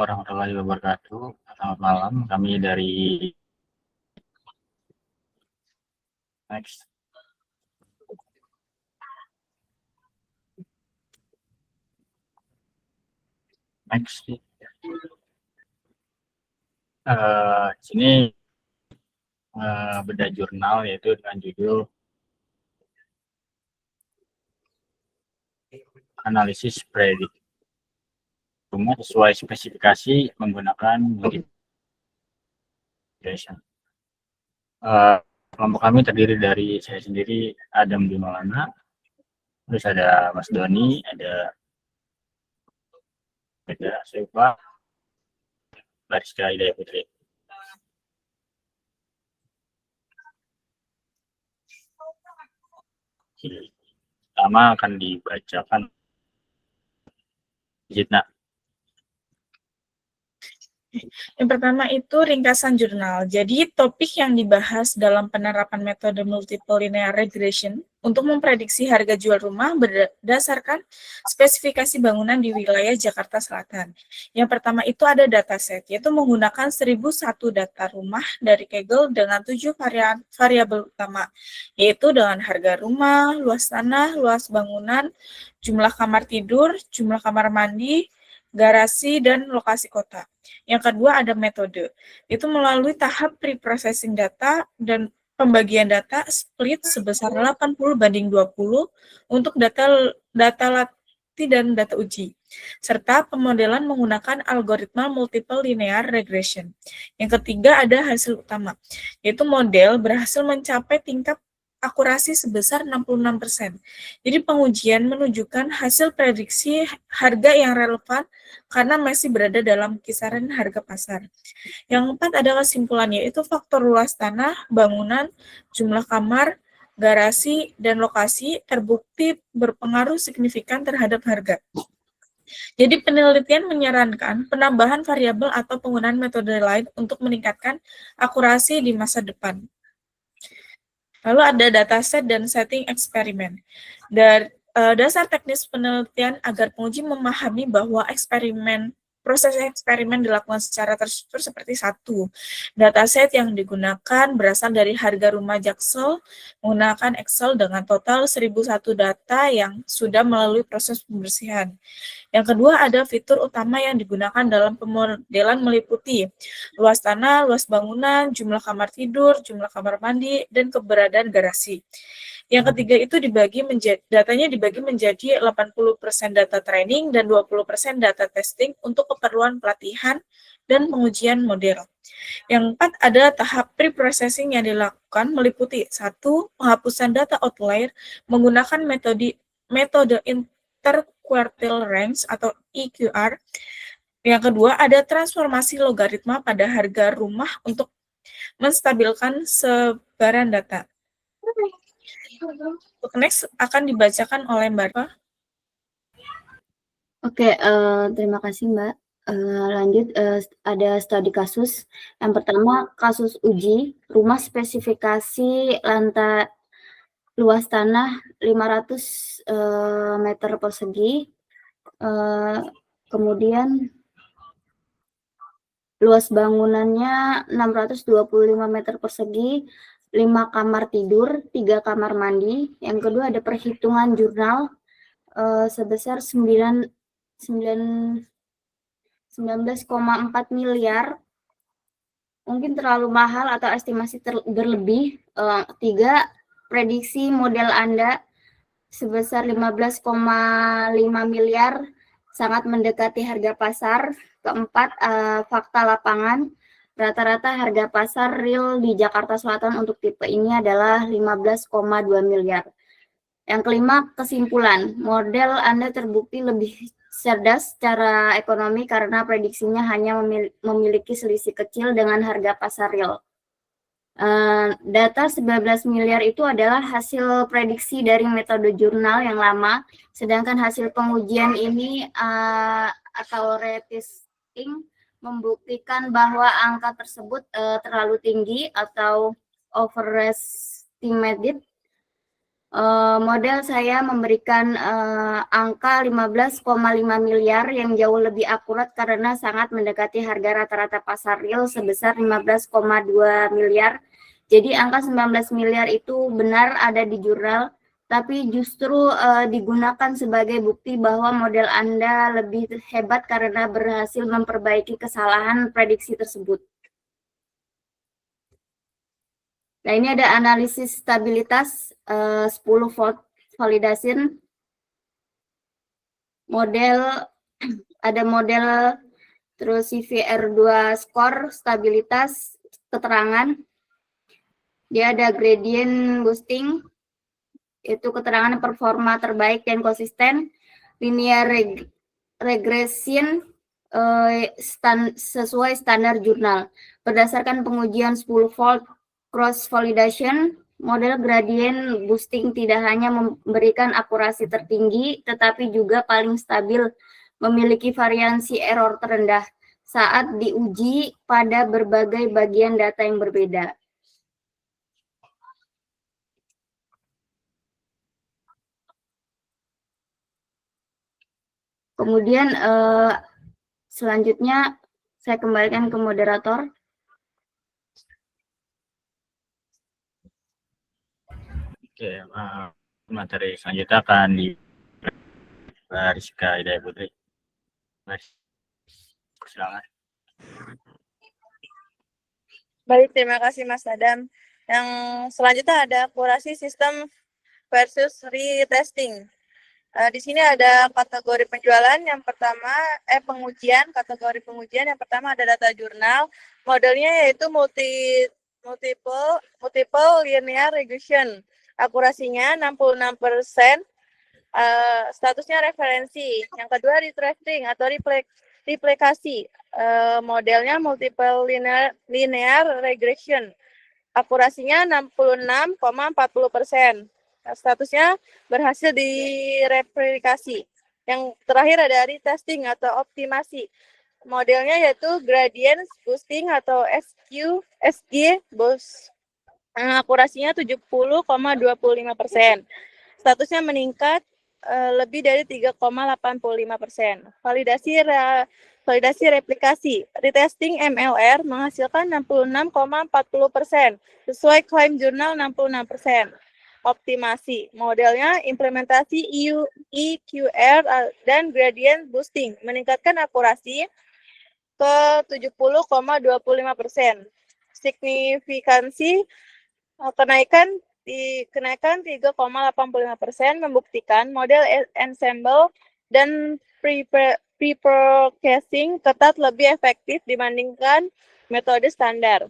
warahmatullahi wabarakatuh. Selamat malam. Kami dari Next. Sini beda jurnal yaitu dengan judul analisis predik rumah sesuai spesifikasi menggunakan multiplication. Kelompok kami terdiri dari saya sendiri, Adam Dimaulana, terus ada Mas Doni, ada Sefa, Bariska Hidayah Putri. Pertama akan dibacakan Jitna. Yang pertama itu ringkasan jurnal. Jadi topik yang dibahas dalam penerapan metode multiple linear regression untuk memprediksi harga jual rumah berdasarkan spesifikasi bangunan di wilayah Jakarta Selatan. Yang pertama itu ada dataset, yaitu menggunakan 1001 data rumah dari Kaggle dengan 7 variabel utama, yaitu dengan harga rumah, luas tanah, luas bangunan, jumlah kamar tidur, jumlah kamar mandi, garasi, dan lokasi kota. Yang kedua ada metode, itu melalui tahap pre-processing data dan pembagian data split sebesar 80/20 untuk data latih dan data uji, serta pemodelan menggunakan algoritma multiple linear regression. Yang ketiga ada hasil utama, yaitu model berhasil mencapai tingkat akurasi sebesar 66%. Jadi pengujian menunjukkan hasil prediksi harga yang relevan karena masih berada dalam kisaran harga pasar. Yang keempat adalah kesimpulannya, yaitu faktor luas tanah, bangunan, jumlah kamar, garasi, dan lokasi terbukti berpengaruh signifikan terhadap harga. Jadi penelitian menyarankan penambahan variabel atau penggunaan metode lain untuk meningkatkan akurasi di masa depan. Lalu ada dataset dan setting eksperimen. Dasar teknis penelitian agar penguji memahami bahwa proses eksperimen dilakukan secara terstruktur seperti satu. Dataset yang digunakan berasal dari harga rumah Jaksel menggunakan Excel dengan total 1001 data yang sudah melalui proses pembersihan. Yang kedua ada fitur utama yang digunakan dalam pemodelan meliputi luas tanah, luas bangunan, jumlah kamar tidur, jumlah kamar mandi, dan keberadaan garasi. Yang ketiga itu datanya dibagi menjadi 80% data training dan 20% data testing untuk keperluan pelatihan dan pengujian model. Yang keempat ada tahap pre-processing yang dilakukan meliputi 1. Penghapusan data outlier menggunakan metode interquartile range atau EQR. Yang kedua ada transformasi logaritma pada harga rumah untuk menstabilkan sebaran data. Next akan dibacakan oleh Mbak. Oke, terima kasih Mbak. Lanjut, ada studi kasus. Yang pertama, kasus uji rumah spesifikasi lantai luas tanah 500 meter persegi, kemudian luas bangunannya 625 meter persegi, 5 kamar tidur, 3 kamar mandi. Yang kedua ada perhitungan jurnal sebesar 19,4 miliar. Mungkin terlalu mahal atau estimasi berlebih. 3. Prediksi model Anda sebesar 15,5 miliar, sangat mendekati harga pasar. Keempat, fakta lapangan. Rata-rata harga pasar real di Jakarta Selatan untuk tipe ini adalah 15,2 miliar. Yang kelima, kesimpulan. Model Anda terbukti lebih cerdas secara ekonomi karena prediksinya hanya memiliki selisih kecil dengan harga pasar real. Data 11 miliar itu adalah hasil prediksi dari metode jurnal yang lama, sedangkan hasil pengujian ini atau retesting membuktikan bahwa angka tersebut terlalu tinggi atau overestimated. Model saya memberikan angka 15,5 miliar yang jauh lebih akurat karena sangat mendekati harga rata-rata pasar real sebesar 15,2 miliar. Jadi angka 19 miliar itu benar ada di jurnal, tapi justru digunakan sebagai bukti bahwa model Anda lebih hebat karena berhasil memperbaiki kesalahan prediksi tersebut. Nah, ini ada analisis stabilitas 10 volt validation. Model, ada model, terus CVR2 score, stabilitas, keterangan. Dia ada gradient boosting, itu keterangan performa terbaik dan konsisten. Linear regression sesuai standar jurnal. Berdasarkan pengujian 10 volt cross validation, model gradient boosting tidak hanya memberikan akurasi tertinggi, tetapi juga paling stabil, memiliki variansi error terendah saat diuji pada berbagai bagian data yang berbeda. Kemudian selanjutnya saya kembalikan ke moderator. Oke, materi selanjutnya akan di Rizka Hidayah Putri. Silakan. Baik, terima kasih Mas Adam. Yang selanjutnya ada akurasi sistem versus retesting. Di sini ada kategori penjualan. Yang pertama, pengujian. Kategori pengujian yang pertama ada data jurnal. Modelnya yaitu multiple linear regression. Akurasinya 66%. Statusnya referensi. Yang kedua retesting atau replikasi. Modelnya multiple linear regression. Akurasinya 66,40%. Statusnya berhasil direplikasi. Yang terakhir ada retesting atau optimasi. Modelnya yaitu gradient boosting atau SG boost. Akurasinya 70,25%. Statusnya meningkat lebih dari 3,85%. Validasi replikasi. Retesting MLR menghasilkan 66,40%. Sesuai klaim jurnal 66%. Optimasi. Modelnya implementasi EQR dan gradient boosting. Meningkatkan akurasi ke 70,25%. Signifikansi kenaikan 3,85% membuktikan model ensemble dan pre-processing ketat lebih efektif dibandingkan metode standar.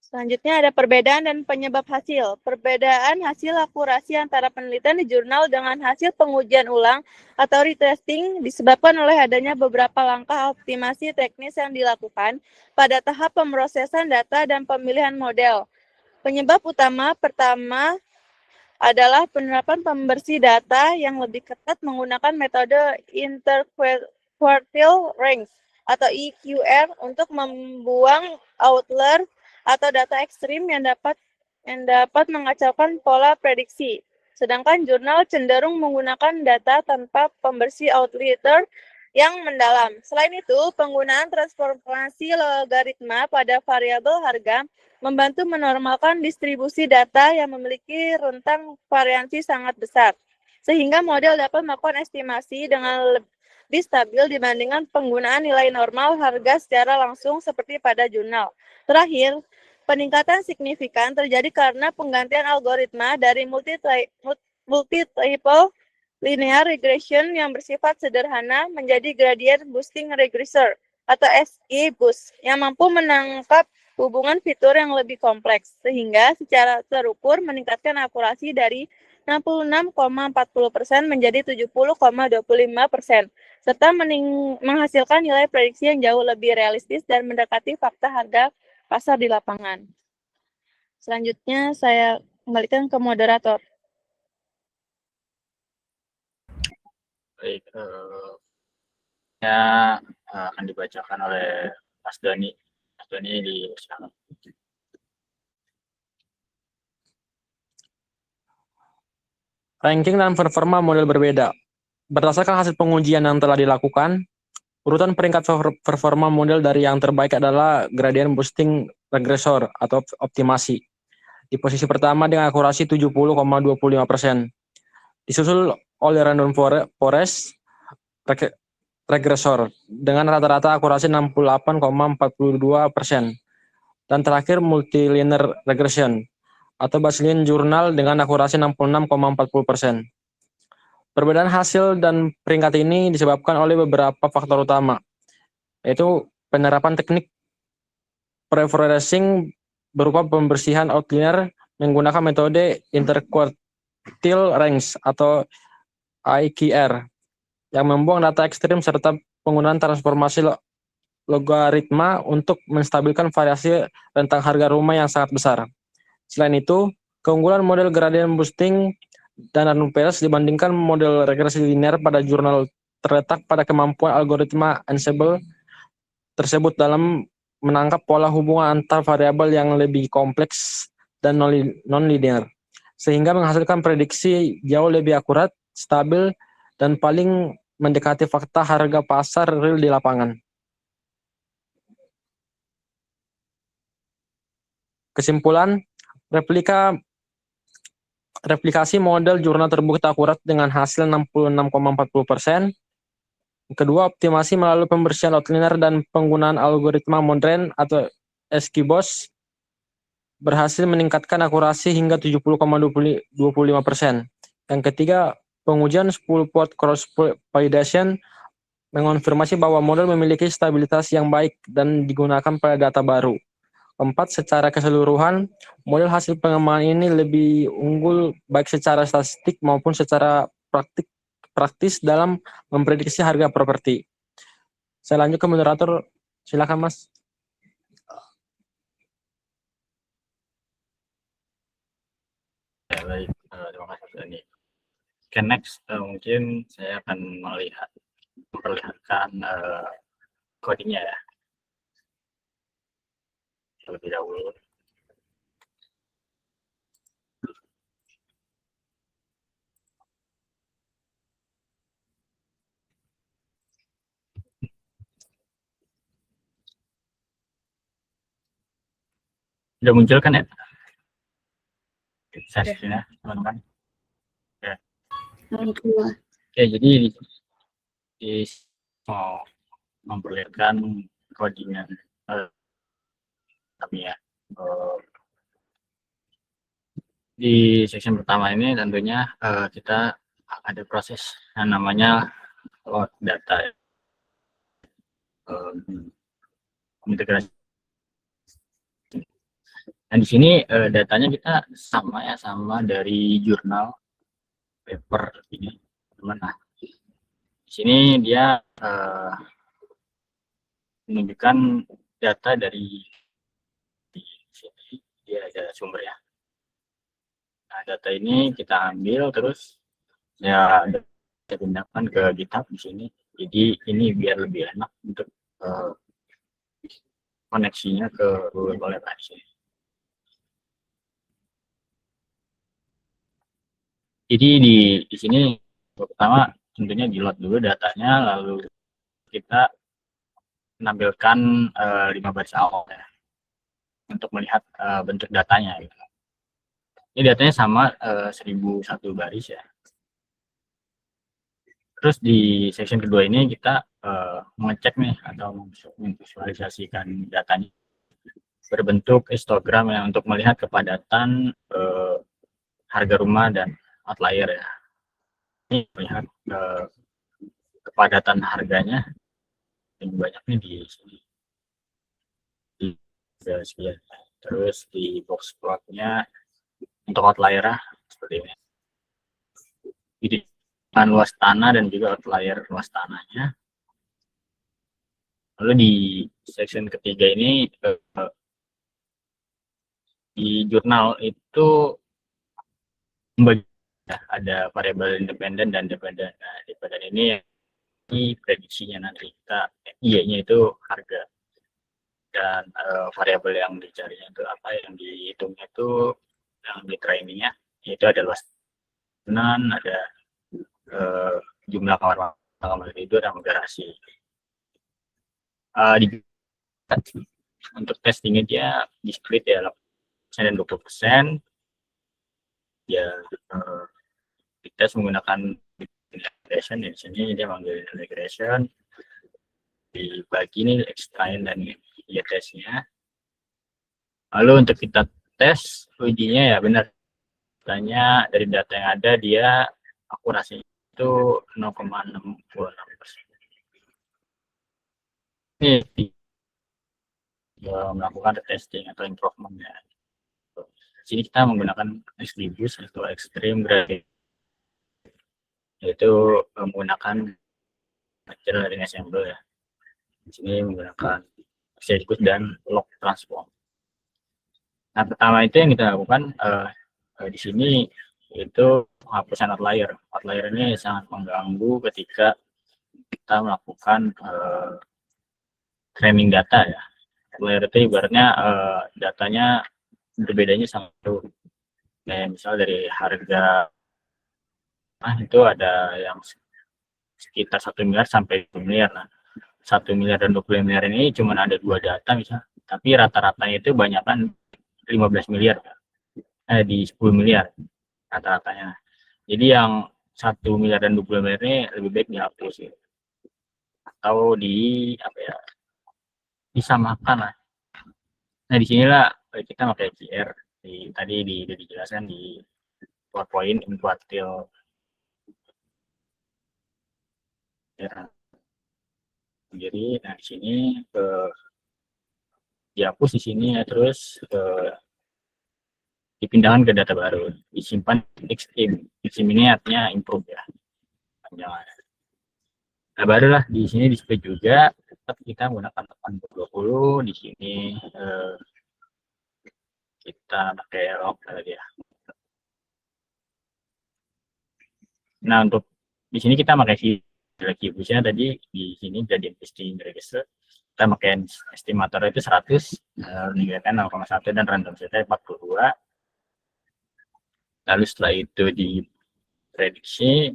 Selanjutnya ada perbedaan dan penyebab hasil. Perbedaan hasil akurasi antara penelitian di jurnal dengan hasil pengujian ulang atau retesting disebabkan oleh adanya beberapa langkah optimasi teknis yang dilakukan pada tahap pemrosesan data dan pemilihan model. Penyebab utama pertama adalah penerapan pembersih data yang lebih ketat menggunakan metode interquartile range atau EQR untuk membuang outlier atau data ekstrim yang dapat mengacaukan pola prediksi. Sedangkan jurnal cenderung menggunakan data tanpa pembersih outlier yang mendalam. Selain itu, penggunaan transformasi logaritma pada variabel harga membantu menormalkan distribusi data yang memiliki rentang variansi sangat besar, sehingga model dapat melakukan estimasi dengan lebih stabil dibandingkan penggunaan nilai normal harga secara langsung seperti pada jurnal. Terakhir, peningkatan signifikan terjadi karena penggantian algoritma dari multi-triple linear regression yang bersifat sederhana menjadi gradient boosting regressor atau SG-boost yang mampu menangkap hubungan fitur yang lebih kompleks, sehingga secara terukur meningkatkan akurasi dari 66,40% menjadi 70,25%, serta menghasilkan nilai prediksi yang jauh lebih realistis dan mendekati fakta harga pasar di lapangan. Selanjutnya saya kembalikan ke moderator. Baik, akan dibacakan oleh Mas Doni. Mas Doni di silakan. ranking dan performa model berbeda. Berdasarkan hasil pengujian yang telah dilakukan, urutan peringkat performa model dari yang terbaik adalah gradient boosting regressor atau optimasi. Di posisi pertama dengan akurasi 70,25%. Disusul oleh random forest regressor dengan rata-rata akurasi 68,42%. Dan terakhir multilinear regression atau Bayesian journal dengan akurasi 66,40%. Perbedaan hasil dan peringkat ini disebabkan oleh beberapa faktor utama, yaitu penerapan teknik preprocessing berupa pembersihan outlier menggunakan metode interquartile range atau IQR yang membuang data ekstrim serta penggunaan transformasi logaritma untuk menstabilkan variasi rentang harga rumah yang sangat besar. Selain itu, keunggulan model gradient boosting dan random forest dibandingkan model regresi linear pada jurnal terletak pada kemampuan algoritma Ansible tersebut dalam menangkap pola hubungan antar variabel yang lebih kompleks dan non-linear, sehingga menghasilkan prediksi jauh lebih akurat, stabil, dan paling mendekati fakta harga pasar real di lapangan. Kesimpulan, replikasi model jurnal terbukti akurat dengan hasil 66,40%. Kedua, optimasi melalui pembersihan outlier dan penggunaan algoritma modern atau SQBOS berhasil meningkatkan akurasi hingga 70,25%. Yang ketiga, pengujian 10-port cross validation mengonfirmasi bahwa model memiliki stabilitas yang baik dan digunakan pada data baru. Keempat, secara keseluruhan, model hasil pengembangan ini lebih unggul baik secara statistik maupun secara praktis dalam memprediksi harga properti. Saya lanjut ke moderator, silakan Mas. Ya, baik, terima kasih Dani. Oke, next mungkin saya akan memperlihatkan codingnya ya. Terlebih dahulu. Sudah muncul kan ya? Sesinya, teman-teman. Oke, jadi di mau memperlihatkan codingan kami ya. Di section pertama ini tentunya kita ada proses yang namanya load data, integrasi. Dan di sini datanya kita sama dari jurnal paper ini, teman. Nah, di sini dia menunjukkan data dari di sini, dia ada sumbernya. Nah, data ini kita ambil terus ya kita pindahkan ke GitHub di sini. Jadi ini biar lebih enak untuk koneksinya ke Google Collaboration. Jadi di sini pertama tentunya di load dulu datanya, lalu kita menampilkan 5 baris awal ya, untuk melihat bentuk datanya gitu. Ini datanya sama 1001 baris ya. Terus di section kedua ini kita mengecek nih atau memvisualisasikan datanya berbentuk histogram ya, untuk melihat kepadatan harga rumah dan outlier ya. Ini melihat kepadatan harganya yang banyaknya di sini. Terus di box plotnya untuk outlier seperti ini. Jadi luas tanah dan juga outlier luas tanahnya. Lalu di section ketiga ini di jurnal itu membagi ada variabel independen dan dependen. Nah, dependen ini prediksinya nanti kita Y-nya itu harga, dan variabel yang dicarinya itu apa, yang dihitungnya itu yang di trainingnya itu ada luas ada jumlah kamar tidur dan garasi. Untuk testingnya dia di split ya 8% dan 20%. Ya dites menggunakan regression. Di sini dia manggil regression, dibagi nih extrain dan ya tesnya. Lalu untuk kita tes ujinya ya benar, katanya dari data yang ada dia akurasinya itu 0,66%. Ini melakukan testing atau improvement ya. Di sini kita menggunakan XGBoost atau Extreme Gradient, yaitu menggunakan material learning ensemble ya. Di sini menggunakan XGBoost dan log transform. Nah, pertama itu yang kita lakukan di sini itu penghapusan outlier. Outlier ini sangat mengganggu ketika kita melakukan training data ya. Outlier itu ibaratnya datanya berbedanya sangat jauh. Nah, misal dari harga itu ada yang sekitar 1 miliar sampai 2 miliar. Nah, 1 miliar dan 20 miliar ini cuma ada 2 data misalnya, tapi rata-ratanya itu banyak kan 15 miliar di 10 miliar rata-ratanya. Jadi yang 1 miliar dan 20 miliar ini lebih baik dihapus gitu. Atau disamakan lah. Nah, disinilah kita pakai QR. Tadi dijelaskan di PowerPoint in kuartil. Ya. Jadi nah di sini dihapus di sini ya, terus dipindahkan ke data baru, disimpan XIM. XIM ini artinya improve ya. Panjangan. Nah, barulah di sini display juga, tetap kita menggunakan 8020. Di sini kita pakai log tadi ya. Nah, untuk di sini kita pakai XGBoost-nya tadi, di sini jadi testing register. Kita pakai estimator itu 100, meninggalkan 0,1 dan random setnya 42. Lalu setelah itu diprediksi,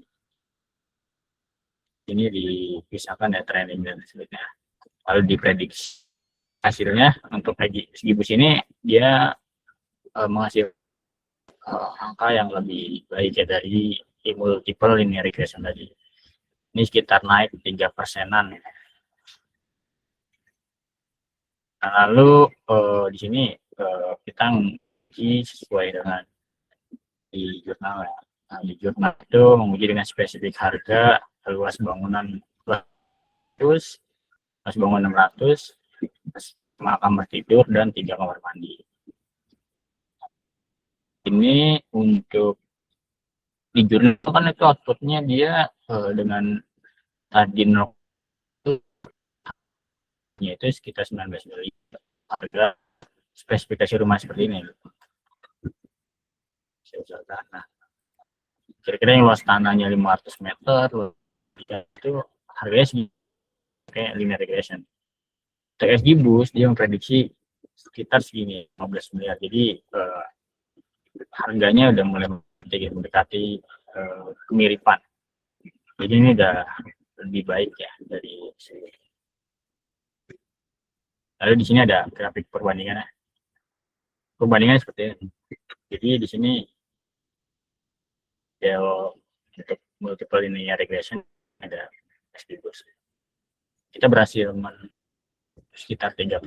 ini dipisahkan ya training dan sebagainya. Lalu diprediksi hasilnya untuk XGBoost ini dia menghasilkan angka yang lebih baik ya dari multiple linear regression tadi. Ini sekitar naik 3%-an. Nah, lalu di sini kita menguji sesuai dengan di jurnal ya. Nah, di jurnal itu menguji dengan spesifik harga, luas bangunan 100, luas bangunan 600, 5 kamar tidur dan 3 kamar mandi. Ini untuk di jurnal itu kan itu outputnya dia dengan tadi itu sekitar 19 miliar. Harga spesifikasi rumah seperti ini. Nah, kira-kira yang luas tanahnya 500 meter, itu harganya segini, kayak linear regression. Untuk XGBoost dia memprediksi sekitar segini 15 miliar. Jadi harganya udah mulai mendekati kemiripan. Jadi ini udah lebih baik ya dari sini. Lalu di sini ada grafik perbandingannya. Perbandingannya seperti ini. Jadi di sini untuk multiple linear regression ada XGBoost. Kita berhasil sekitar 3%.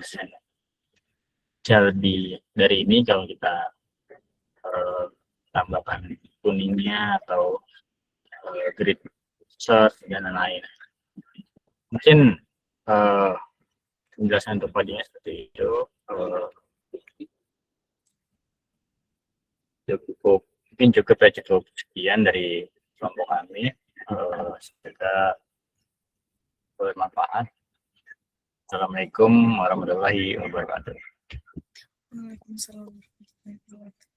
Lebih dari ini kalau kita tambahkan kuningnya atau grid search dan lain-lain. Mungkin penjelasan untuk paginya seperti itu. Mungkin cukup sekian dari kelompok kami. Semoga bermanfaat. Assalamualaikum warahmatullahi wabarakatuh. Waalaikumsalam warahmatullahi wabarakatuh.